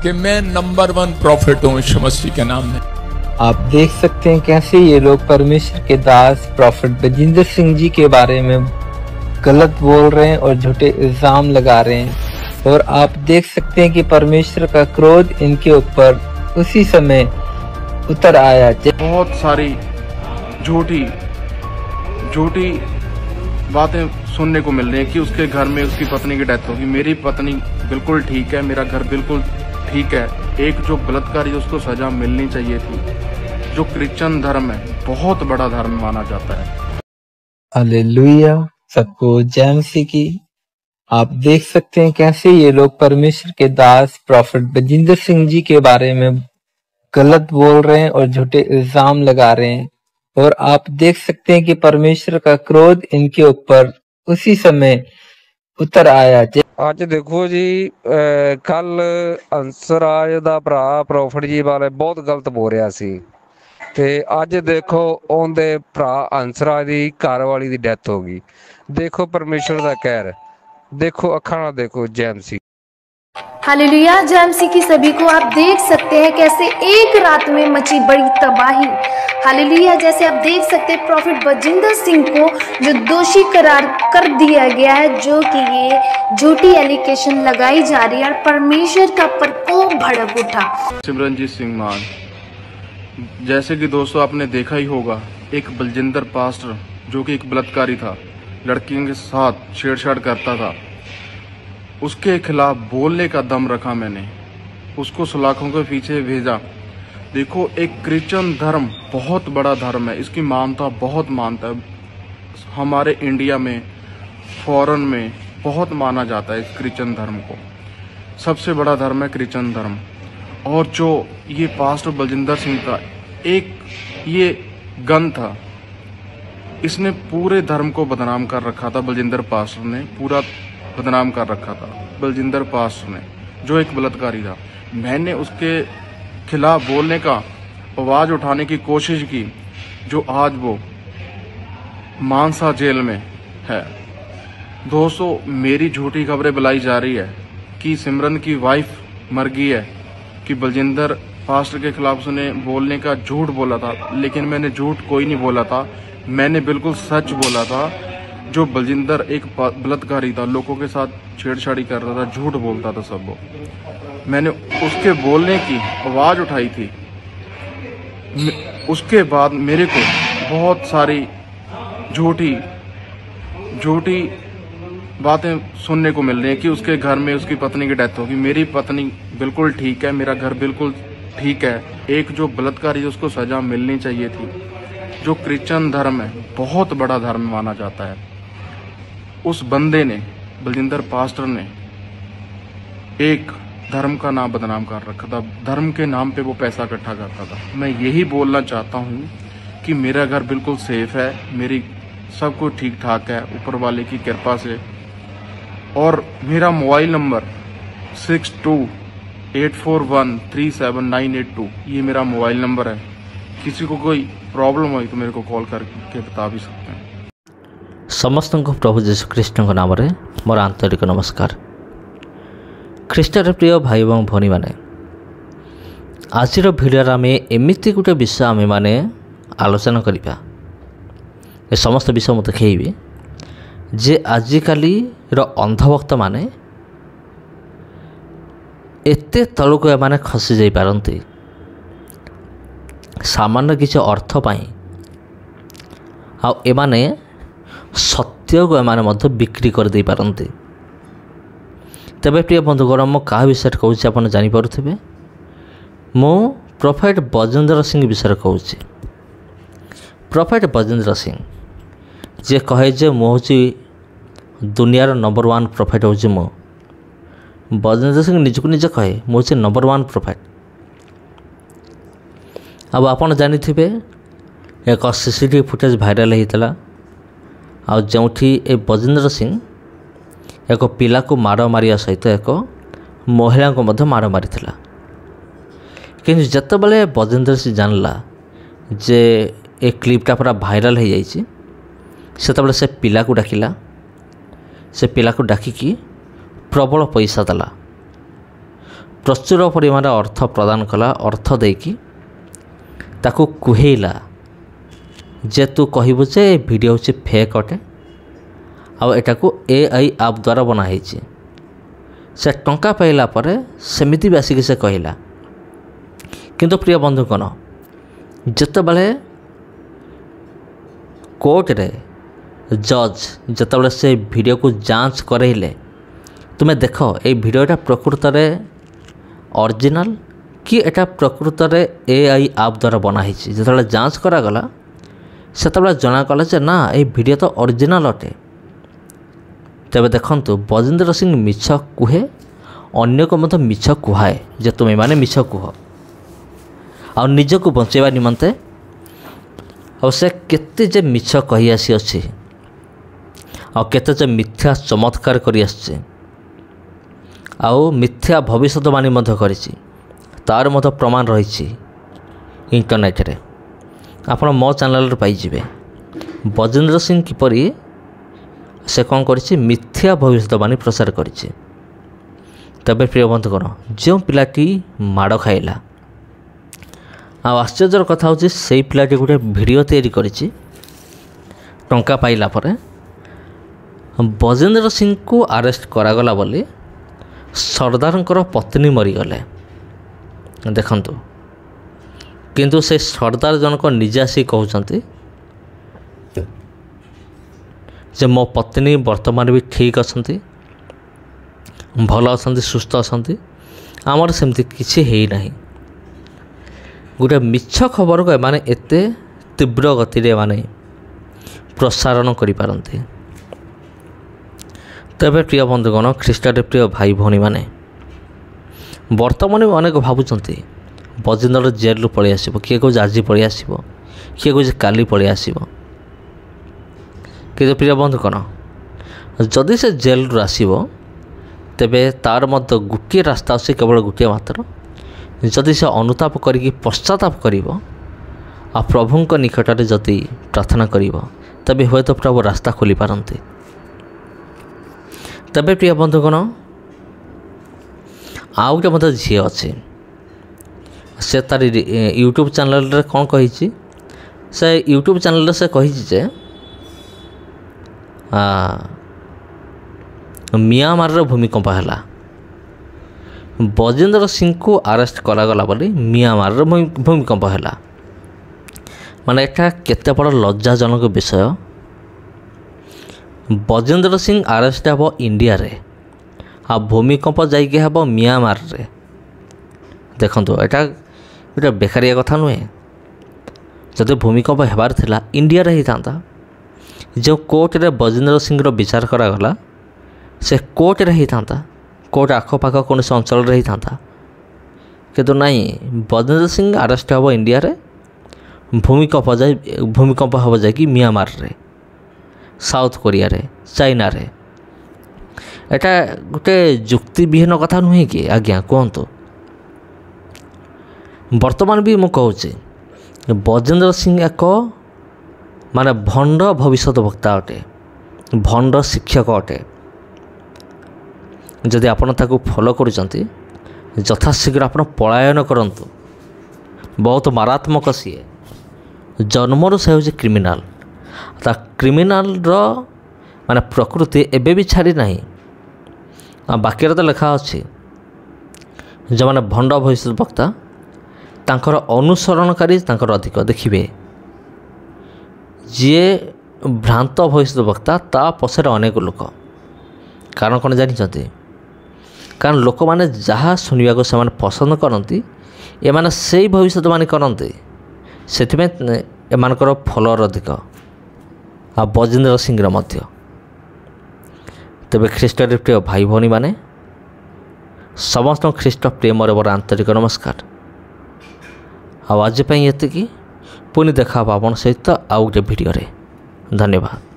कि मैं number 1 profit हूँ यीशु मसीह के नाम में। आप देख सकते हैं कैसे ये लोग परमेश्वर के दास प्रॉफिट बजिंदर सिंह जी के बारे में गलत बोल रहे हैं और झूठे इल्जाम लगा रहे हैं। और आप देख सकते हैं कि परमेश्वर का क्रोध इनके ऊपर उसी समय उतर आया। बहुत सारी झूठी बातें सुनने को मिल रही है कि उसके घर में उसकी पत्नी की डेथ होगी। मेरी पत्नी बिल्कुल ठीक है, मेरा घर बिल्कुल ठीक है। एक जो बलात्कारी उसको सजा मिलनी चाहिए थी। जो क्रिश्चियन धर्म है बहुत बड़ा धर्म माना जाता है। हालेलुया, सबको जय मसीह की। आप देख सकते हैं कैसे ये लोग परमेश्वर के दास प्रॉफिट बजिंदर सिंह जी के बारे में गलत बोल रहे हैं और झूठे इल्जाम लगा रहे हैं। और आप देख सकते हैं कि परमेश्वर का क्रोध इनके ऊपर उसी समय उतर आया। ਅੱਜ ਦੇਖੋ ਜੀ ਕੱਲ ਅੰਸਰਾਜ ਦਾ ਭਰਾ ਪ੍ਰੋਫਿਟ ਜੀ ਬਾਰੇ ਬਹੁਤ ਗਲਤ ਬੋਲ ਰਿਹਾ ਸੀ ਤੇ ਅੱਜ ਦੇਖੋ ਉਹਦੇ ਭਰਾ ਅੰਸਰਾਜ ਦੀ ਘਰ ਵਾਲੀ ਦੀ ਡੈਥ ਹੋ ਗਈ। ਦੇਖੋ ਪਰਮੇਸ਼ਰ ਦਾ ਕਹਿਰ, देखो अखा ना देखो जेएमसी। हालेलुया, जेएमसी की सभी को आप देख सकते हैं कैसे एक रात में मची बड़ी तबाही। हालेलुया, जैसे आप देख सकते हैं प्रॉफिट बजिंदर सिंह को जो दोषी करार कर दिया गया है, जो कि ये झूठी एलिगेशन लगाई जा रही है और परमेश्वर का प्रकोप भड़क उठा। सिमरनजीत सिंह मान, जैसे कि दोस्तों आपने देखा ही होगा, एक बलजिंदर पास्टर जो कि एक बलात्कारी था, लड़कियों के साथ छेड़छाड़ करता था, उसके खिलाफ बोलने का दम रखा मैंने, उसको सलाखों के पीछे भेजा। देखो एक क्रिश्चियन धर्म बहुत बड़ा धर्म है, इसकी मानता बहुत मानता है। हमारे इंडिया में फॉरेन में बहुत माना जाता है इस क्रिश्चियन धर्म को। सबसे बड़ा धर्म है क्रिश्चियन धर्म। और जो ये पास्टर बलजिंदर सिंह था, एक ये गन था, इसने पूरे धर्म को बदनाम कर रखा था। बलजिंदर पास्टर ने पूरा बदनाम कर रखा था। बलजिंदर पास्टर ने जो एक बलात्कारी था, मैंने उसके खिलाफ बोलने का, आवाज उठाने की कोशिश की, जो आज वो मानसा जेल में है। दोस्तों मेरी झूठी खबरें बुलाई जा रही है कि सिमरन की वाइफ मर गई है, कि बलजिंदर पास्टर के खिलाफ उसने बोलने का झूठ बोला था। लेकिन मैंने झूठ कोई नहीं बोला था, मैंने बिल्कुल सच बोला था। जो बलजिंदर एक बलात्कारी था, लोगों के साथ छेड़छाड़ी कर रहा था, झूठ बोलता था सब वो। मैंने उसके बोलने की आवाज उठाई थी। उसके बाद मेरे को बहुत सारी झूठी बातें सुनने को मिल रही है कि उसके घर में उसकी पत्नी की डेथ होगी। मेरी पत्नी बिल्कुल ठीक है, मेरा घर बिल्कुल ठीक है। एक जो बलात्कारी उसको सजा मिलनी चाहिए थी। जो क्रिश्चियन धर्म है बहुत बड़ा धर्म माना जाता है। उस बंदे ने, बलजिंदर पास्टर ने, एक धर्म का नाम बदनाम कर रखा था। धर्म के नाम पे वो पैसा इकट्ठा करता था। मैं यही बोलना चाहता हूँ कि मेरा घर बिल्कुल सेफ है, मेरी सब कुछ ठीक ठाक है ऊपर वाले की कृपा से। और मेरा मोबाइल नंबर 6284137982 ये मेरा मोबाइल नंबर है। किसी को कोई प्रॉब्लम हो तो मेरे को कॉल करके बता भी सकते हैं। समस्त को प्रभु जीशु ख्रीष्ट नाम रे मोर आंतरिक नमस्कार। ख्रीष्टर प्रिय भाई और भौणी मैंने आज भिडियो आम एमती गोटे विषय आम मैंने आलोचना करवा। ए समस्त विषय मुझे देखी जे आजिकाली अंधभक्त माने एते तलक एमाने खसी जाई पारंती सामान्य किसी अर्थ पाई। आ एमाने सत्य को एमाने मध्य बिक्री कर दे पारंती। तबे प्रिय बंधुगण मो क्या विषय कहूँ आप जानीपे, मो प्रॉफिट बजिंदर सिंह विषय कहूँ। प्रॉफिट बजिंदर सिंह जे कहे जे मो हूँ दुनियार नंबर 1 प्रॉफिट हूँ मो। बजिंदर सिंह निजक निजे कहे मो हूँ नंबर 1 प्रॉफिट। अब आपन जानी थे एक सीसीटीवी फुटेज भाइराल होता आ जोठी ए बजिंदर सिंह एक पिला को माड़ मारिया सहित एक महिला को मध्य माड़ मारी कि जितेबाला बजिंदर सिंह जानला जे ए क्लिपटा पूरा भाइराल हो जाइए सेतबेले से पिला को डाकिला। से पिला को डाकिकी प्रबल पैसा देला। ପ୍ରଚୁର ପରିମାଣରେ ଅର୍ଥ ପ୍ରଦାନ କଲା। ଅର୍ଥ ଦେଇକି ତାକୁ କୁହେଇଲା ଯେ ତୁ କହିବୁ ଯେ ଏ ଭିଡ଼ିଓ ହେଉଛି ଫେକ୍ ଅଟେ ଆଉ ଏଟାକୁ AI ଆପ୍ ଦ୍ୱାରା ବନା ହେଇଛି। ସେ ଟଙ୍କା ପାଇଲା ପରେ ସେମିତି ବି ଆସିକି ସେ କହିଲା। କିନ୍ତୁ ପ୍ରିୟ ବନ୍ଧୁଗଣ, ଯେତେବେଳେ କୋର୍ଟରେ ଜଜ୍ ଯେତେବେଳେ ସେ ଭିଡ଼ିଓକୁ ଯାଞ୍ଚ କରେଇଲେ, ତୁମେ ଦେଖ ଏଇ ଭିଡ଼ିଓଟା ପ୍ରକୃତରେ ଅରିଜିନାଲ କି ଏଟା ପ୍ରକୃତରେ AI ଆପ୍ ଦ୍ୱାରା ବନା ହେଇଛି। ଯେତେବେଳେ ଯାଞ୍ଚ କରାଗଲା ସେତେବେଳେ ଜଣାଗଲା ଯେ ନା ଏଇ ଭିଡ଼ିଓ ତ ଅରିଜିନାଲ ଅଟେ। ତେବେ ଦେଖନ୍ତୁ, ବଜିନ୍ଦର ସିଂ ମିଛ କୁହେ, ଅନ୍ୟକୁ ମଧ୍ୟ ମିଛ କୁହାଏ ଯେ ତୁମେମାନେ ମିଛ କୁହ, ଆଉ ନିଜକୁ ବଞ୍ଚାଇବା ନିମନ୍ତେ। ଆଉ ସେ କେତେ ଯେ ମିଛ କହି ଆସିଅଛି, ଆଉ କେତେ ଯେ ମିଥ୍ୟା ଚମତ୍କାର କରି ଆସିଛି, ଆଉ ମିଥ୍ୟା ଭବିଷ୍ୟତବାଣୀ ମଧ୍ୟ କରିଛି, ତାର ମଧ୍ୟ ପ୍ରମାଣ ରହିଛି ଇଣ୍ଟରନେଟ୍ରେ। ଆପଣ ମୋ ଚ୍ୟାନେଲରେ ପାଇଯିବେ ବଜିନ୍ଦର ସିଂ କିପରି ସେ କ'ଣ କରିଛି, ମିଥ୍ୟା ଭବିଷ୍ୟତବାଣୀ ପ୍ରସାର କରିଛି। ତେବେ ପ୍ରିୟ ବନ୍ଧୁଗଣ, ଯେଉଁ ପିଲାଟି ମାଡ଼ ଖାଇଲା, ଆଉ ଆଶ୍ଚର୍ଯ୍ୟର କଥା ହେଉଛି ସେଇ ପିଲାଟି ଗୋଟେ ଭିଡ଼ିଓ ତିଆରି କରିଛି ଟଙ୍କା ପାଇଲା ପରେ। ବଜିନ୍ଦର ସିଂଙ୍କୁ ଆରେଷ୍ଟ କରାଗଲା ବୋଲି ସର୍ଦ୍ଦାରଙ୍କର ପତ୍ନୀ ମରିଗଲେ। ଦେଖନ୍ତୁ, କିନ୍ତୁ ସେ ସର୍ଦ୍ଦାର ଜଣକ ନିଜେ ଆସି କହୁଛନ୍ତି ଯେ ମୋ ପତ୍ନୀ ବର୍ତ୍ତମାନ ବି ଠିକ୍ ଅଛନ୍ତି, ଭଲ ଅଛନ୍ତି, ସୁସ୍ଥ ଅଛନ୍ତି, ଆମର ସେମିତି କିଛି ହେଇନାହିଁ। ଗୋଟେ ମିଛ ଖବରକୁ ଏମାନେ ଏତେ ତୀବ୍ର ଗତିରେ ଏମାନେ ପ୍ରସାରଣ କରିପାରନ୍ତି। ତେବେ ପ୍ରିୟ ବନ୍ଧୁଗଣ, ଖ୍ରୀଷ୍ଟରେ ପ୍ରିୟ ଭାଇ ଭଉଣୀମାନେ, ବର୍ତ୍ତମାନ ଅନେକ ଭାବୁଛନ୍ତି ବଜିନ୍ଦର ଜେଲରୁ ପଳେଇ ଆସିବ, କିଏ କହୁଛି ଆଜି ପଳେଇ ଆସିବ, କିଏ କହୁଛି କାଲି ପଳେଇ ଆସିବ। କିନ୍ତୁ ପ୍ରିୟ ବନ୍ଧୁଗଣ, ଯଦି ସେ ଜେଲରୁ ଆସିବ ତେବେ ତାର ମଧ୍ୟ ଗୋଟିଏ ରାସ୍ତା ଅଛି, କେବଳ ଗୋଟିଏ ମାତ୍ର। ଯଦି ସେ ଅନୁତାପ କରିକି ପଶ୍ଚାତାପ କରିବ ଆଉ ପ୍ରଭୁଙ୍କ ନିକଟରେ ଯଦି ପ୍ରାର୍ଥନା କରିବ, ତେବେ ହୁଏତ ପ୍ରଭୁ ରାସ୍ତା ଖୋଲିପାରନ୍ତି। ତେବେ ପ୍ରିୟ ବନ୍ଧୁଗଣ, ଆଉ ଗୋଟେ ମଧ୍ୟ ଝିଅ ଅଛି, ସେ ତାର ୟୁଟ୍ୟୁବ୍ ଚ୍ୟାନେଲରେ କ'ଣ କହିଛି, ସେ ୟୁଟ୍ୟୁବ୍ ଚ୍ୟାନେଲରେ ସେ କହିଛି ଯେ ମିଆଁମାରର ଭୂମିକମ୍ପ ହେଲା, ବଜିନ୍ଦର ସିଂଙ୍କୁ ଆରେଷ୍ଟ କରାଗଲା ବୋଲି ମିଆଁମାରର ଭୂମିକମ୍ପ ହେଲା। ମାନେ ଏଟା କେତେ ବଡ଼ ଲଜ୍ଜାଜନକ ବିଷୟ। ବଜିନ୍ଦର ସିଂ ଆରେଷ୍ଟ ହେବ ଇଣ୍ଡିଆରେ, ଆଉ ଭୂମିକମ୍ପ ଯାଇକି ହେବ ମିଆଁମାରରେ। ଦେଖନ୍ତୁ, ଏଇଟା ଗୋଟେ ବେକାରିଆ କଥା ନୁହେଁ। ଯଦି ଭୂମିକମ୍ପ ହେବାର ଥିଲା ଇଣ୍ଡିଆରେ ହେଇଥାନ୍ତା। ଯେଉଁ କୋର୍ଟରେ ବଜିନ୍ଦର ସିଂର ବିଚାର କରାଗଲା ସେ କୋର୍ଟରେ ହେଇଥାନ୍ତା, କୋର୍ଟ ଆଖପାଖ କୌଣସି ଅଞ୍ଚଳରେ ହେଇଥାନ୍ତା। କିନ୍ତୁ ନାହିଁ, ବଜିନ୍ଦର ସିଂ ଆରେଷ୍ଟ ହେବ ଇଣ୍ଡିଆରେ, ଭୂମିକମ୍ପ ହେବ ଯାଇକି ମିଆଁମାରରେ, ସାଉଥ କୋରିଆରେ, ଚାଇନାରେ। ଏଟା ଗୋଟେ ଯୁକ୍ତିବିହୀନ କଥା ନୁହେଁ କି? ଆଜ୍ଞା କୁହନ୍ତୁ। ବର୍ତ୍ତମାନ ବି ମୁଁ କହୁଛି ବଜିନ୍ଦର ସିଂ ଏକ ମାନେ ଭଣ୍ଡ ଭବିଷ୍ୟତ ବକ୍ତା ଅଟେ, ଭଣ୍ଡ ଶିକ୍ଷକ ଅଟେ। ଯଦି ଆପଣ ତାକୁ ଫଲୋ କରୁଛନ୍ତି, ଯଥାଶୀଘ୍ର ଆପଣ ପଳାୟନ କରନ୍ତୁ। ବହୁତ ମାରାତ୍ମକ ସିଏ, ଜନ୍ମରୁ ସେ ହେଉଛି କ୍ରିମିନାଲ। ତା କ୍ରିମିନାଲର ମାନେ ପ୍ରକୃତି ଏବେ ବି ଛାଡ଼ି ନାହିଁ। ବାକ୍ୟରେ ତ ଲେଖା ଅଛି, ଯେଉଁମାନେ ଭଣ୍ଡ ଭବିଷ୍ୟତ ବକ୍ତା ତାଙ୍କର ଅନୁସରଣକାରୀ ତାଙ୍କର ଅଧିକ। ଦେଖିବେ, ଯିଏ ଭ୍ରାନ୍ତ ଭବିଷ୍ୟତ ବକ୍ତା ତା ପଛରେ ଅନେକ ଲୋକ। କାରଣ କ'ଣ ଜାଣିଛନ୍ତି? କାରଣ ଲୋକମାନେ ଯାହା ଶୁଣିବାକୁ ସେମାନେ ପସନ୍ଦ କରନ୍ତି, ଏମାନେ ସେଇ ଭବିଷ୍ୟତବାଣୀ କରନ୍ତି। ସେଥିପାଇଁ ଏମାନଙ୍କର ଫଲୋଅର୍ ଅଧିକ, ଆଉ ବଜିନ୍ଦର ସିଂର ମଧ୍ୟ। ତେବେ ଖ୍ରୀଷ୍ଟରେ ପ୍ରିୟ ଭାଇ ଭଉଣୀମାନେ, ସମସ୍ତଙ୍କୁ ଖ୍ରୀଷ୍ଟ ପ୍ରେମରେ ମୋର ଆନ୍ତରିକ ନମସ୍କାର। ଆଉ ଆଜି ପାଇଁ ଏତିକି। ପୁଣି ଦେଖା ହେବ ଆପଣଙ୍କ ସହିତ ଆଉ ଗୋଟେ ଭିଡ଼ିଓରେ। ଧନ୍ୟବାଦ।